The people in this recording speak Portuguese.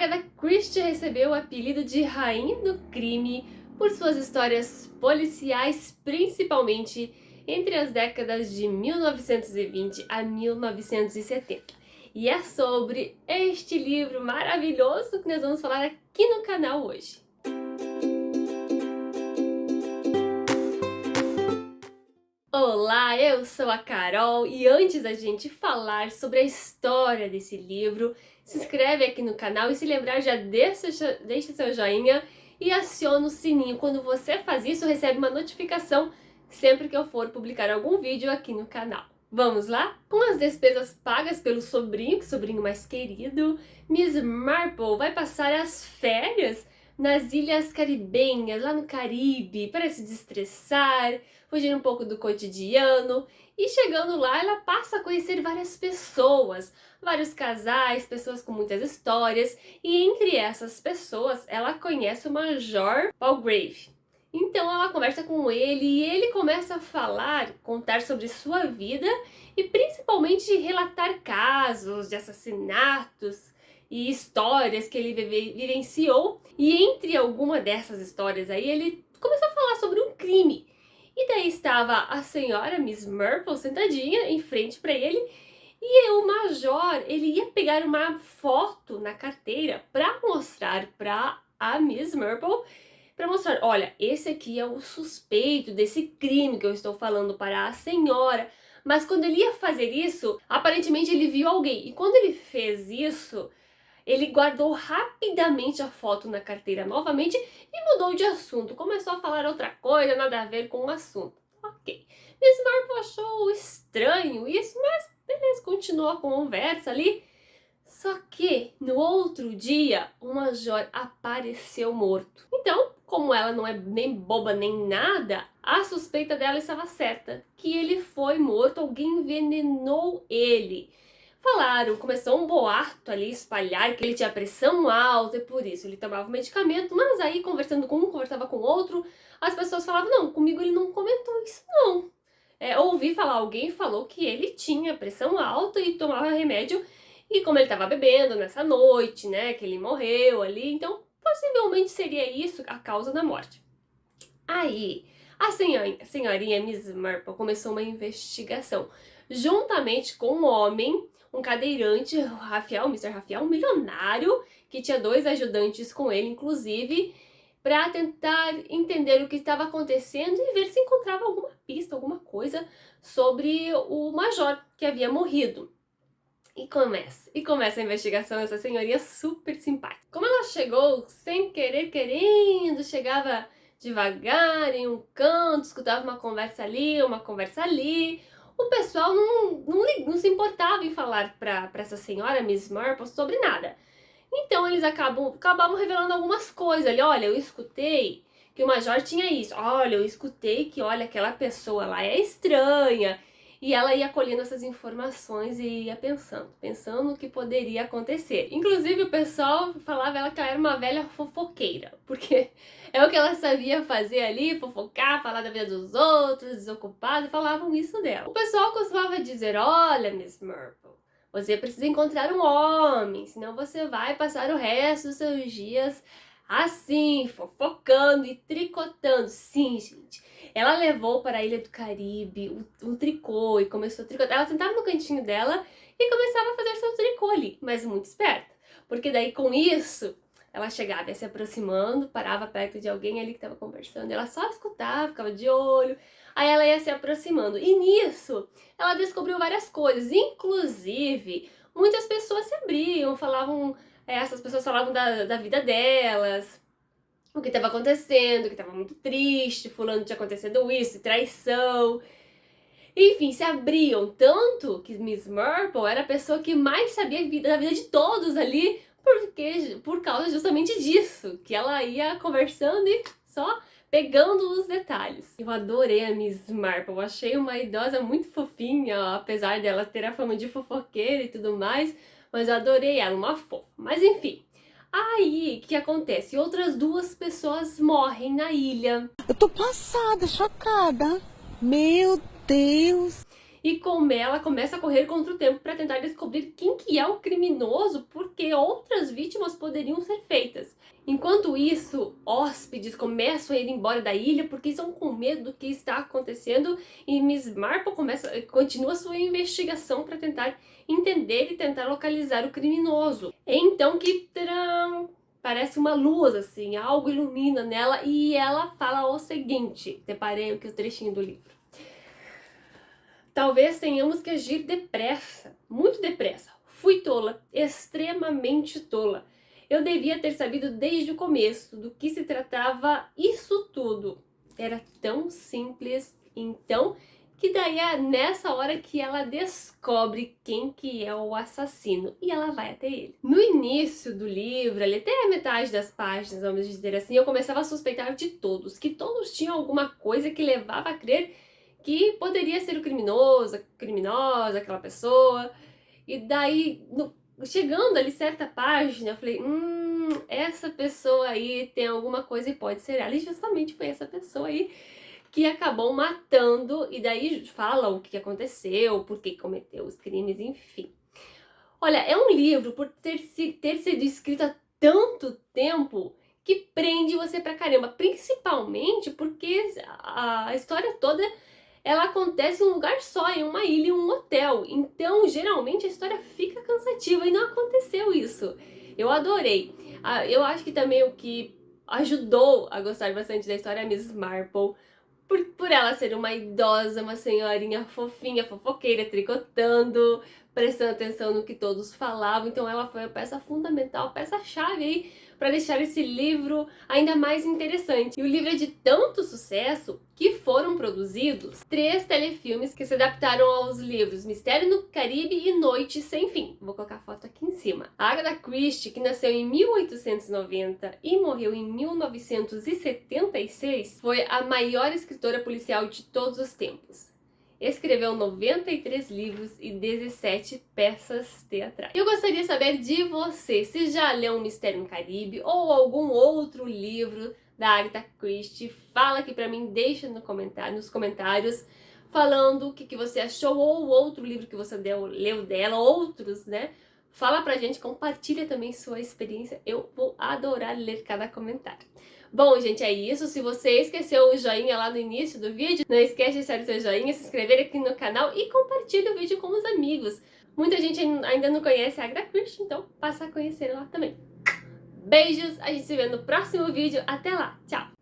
Agatha Christie recebeu o apelido de Rainha do Crime por suas histórias policiais, principalmente entre as décadas de 1920 a 1970. E é sobre este livro maravilhoso que nós vamos falar aqui no canal hoje. Olá, eu sou a Carol e antes da gente falar sobre a história desse livro, se inscreve aqui no canal e se lembrar já deixa seu joinha e aciona o sininho. Quando você faz isso, recebe uma notificação sempre que eu for publicar algum vídeo aqui no canal. Vamos lá? Com as despesas pagas pelo sobrinho, que sobrinho mais querido, Miss Marple vai passar as férias nas ilhas caribenhas, lá no Caribe, para se desestressar, fugir um pouco do cotidiano. E chegando lá, ela passa a conhecer várias pessoas, vários casais, pessoas com muitas histórias. E entre essas pessoas, ela conhece o Major Palgrave. Então ela conversa com ele e ele começa a contar sobre sua vida e principalmente relatar casos de assassinatos e histórias que ele vivenciou. E entre alguma dessas histórias aí, ele começou a falar sobre um crime. E daí estava a senhora Miss Marple sentadinha em frente para ele e o Major, ele ia pegar uma foto na carteira para mostrar para a Miss Marple, para mostrar, olha, esse aqui é o suspeito desse crime que eu estou falando para a senhora. Mas quando ele ia fazer isso, aparentemente ele viu alguém. E quando ele fez isso, ele guardou rapidamente a foto na carteira novamente e mudou de assunto. Começou a falar outra coisa, nada a ver com o assunto. Ok. Miss Marple achou estranho isso, mas beleza, continuou a conversa ali. Só que no outro dia, o Major apareceu morto. Então, como ela não é nem boba nem nada, a suspeita dela estava certa, que ele foi morto, alguém envenenou ele. Falaram, começou um boato ali espalhar que ele tinha pressão alta e por isso ele tomava o medicamento, mas aí conversando com um, conversava com o outro, as pessoas falavam, não, comigo ele não comentou isso não. Ouvi falar, alguém falou que ele tinha pressão alta e tomava remédio, e como ele estava bebendo nessa noite, né, que ele morreu ali, então possivelmente seria isso a causa da morte. Aí, a senhorinha Miss Marple começou uma investigação, juntamente com um homem, um cadeirante, Raphael, Mr. Raphael, um milionário, que tinha 2 ajudantes com ele, inclusive, para tentar entender o que estava acontecendo e ver se encontrava alguma pista, alguma coisa sobre o Major que havia morrido. E começa a investigação dessa senhoria super simpática. Como ela chegou sem querer, chegava devagar em um canto, escutava uma conversa ali, o pessoal não se importava em falar para essa senhora, Miss Marple, sobre nada. Então eles acabavam revelando algumas coisas ali. Olha, eu escutei que o Major tinha isso. Olha, eu escutei que, olha, aquela pessoa lá é estranha. E ela ia colhendo essas informações e ia pensando o que poderia acontecer. Inclusive o pessoal falava ela que ela era uma velha fofoqueira, porque é o que ela sabia fazer ali, fofocar, falar da vida dos outros, desocupada, e falavam isso dela. O pessoal costumava dizer, olha, Miss Marple, você precisa encontrar um homem, senão você vai passar o resto dos seus dias assim, fofocando e tricotando. Sim, gente. Ela levou para a Ilha do Caribe um tricô e começou a tricotar. Ela sentava no cantinho dela e começava a fazer seu tricô ali, mas muito esperta. Porque daí com isso, ela chegava, ia se aproximando, parava perto de alguém ali que estava conversando. Ela só escutava, ficava de olho. Aí ela ia se aproximando. E nisso, ela descobriu várias coisas. Inclusive, muitas pessoas se abriam, essas pessoas falavam da vida delas, o que estava acontecendo, que estava muito triste, fulano tinha acontecido isso, traição. Enfim, se abriam tanto que Miss Marple era a pessoa que mais sabia da vida de todos ali, por causa justamente disso, que ela ia conversando e só pegando os detalhes. Eu adorei a Miss Marple, eu achei uma idosa muito fofinha, apesar dela ter a fama de fofoqueira e tudo mais, mas eu adorei ela, uma fofa. Mas enfim, aí o que acontece? Outras 2 pessoas morrem na ilha. Eu tô passada, chocada. Meu Deus! e como ela começa a correr contra o tempo para tentar descobrir quem que é o criminoso, porque outras vítimas poderiam ser feitas. Enquanto isso, hóspedes começam a ir embora da ilha porque estão com medo do que está acontecendo e Miss Marple continua sua investigação para tentar entender e tentar localizar o criminoso. É então que parece uma luz, assim, algo ilumina nela e ela fala o seguinte, separei aqui o trechinho do livro. Talvez tenhamos que agir depressa, muito depressa. Fui tola, extremamente tola. Eu devia ter sabido desde o começo do que se tratava isso tudo. Era tão simples, então, que daí é nessa hora que ela descobre quem que é o assassino e ela vai até ele. No início do livro, ali até a metade das páginas, vamos dizer assim, eu começava a suspeitar de todos, que todos tinham alguma coisa que levava a crer que poderia ser o criminoso, a criminosa, aquela pessoa. E daí, chegando ali certa página, eu falei, essa pessoa aí tem alguma coisa e pode ser ela. E justamente foi essa pessoa aí que acabou matando, e daí fala o que aconteceu, por que cometeu os crimes, enfim. Olha, é um livro, por ter sido escrito há tanto tempo, que prende você pra caramba, principalmente porque a história toda ela acontece em um lugar só, em uma ilha, em um hotel. Então, geralmente, a história fica cansativa e não aconteceu isso. Eu adorei. Eu acho que também o que ajudou a gostar bastante da história é a Miss Marple, por ela ser uma idosa, uma senhorinha fofinha, fofoqueira, tricotando, prestando atenção no que todos falavam. Então ela foi a peça fundamental, a peça-chave aí para deixar esse livro ainda mais interessante. E o livro é de tanto sucesso que foram produzidos 3 telefilmes que se adaptaram aos livros Mistério no Caribe e Noite Sem Fim. Vou colocar a foto aqui em cima. A Agatha Christie, que nasceu em 1890 e morreu em 1976, foi a maior escritora policial de todos os tempos. Escreveu 93 livros e 17 peças teatrais. Eu gostaria de saber de você, se já leu Mistério no Caribe ou algum outro livro da Agatha Christie. Fala aqui pra mim, deixa nos comentários, falando o que você achou, ou outro livro que você leu dela, outros, né? Fala pra gente, compartilha também sua experiência, eu vou adorar ler cada comentário. Bom, gente, é isso. Se você esqueceu o joinha lá no início do vídeo, não esquece de deixar o seu joinha, se inscrever aqui no canal e compartilhe o vídeo com os amigos. Muita gente ainda não conhece a Agatha Christie, então passa a conhecer lá também. Beijos, a gente se vê no próximo vídeo. Até lá, tchau!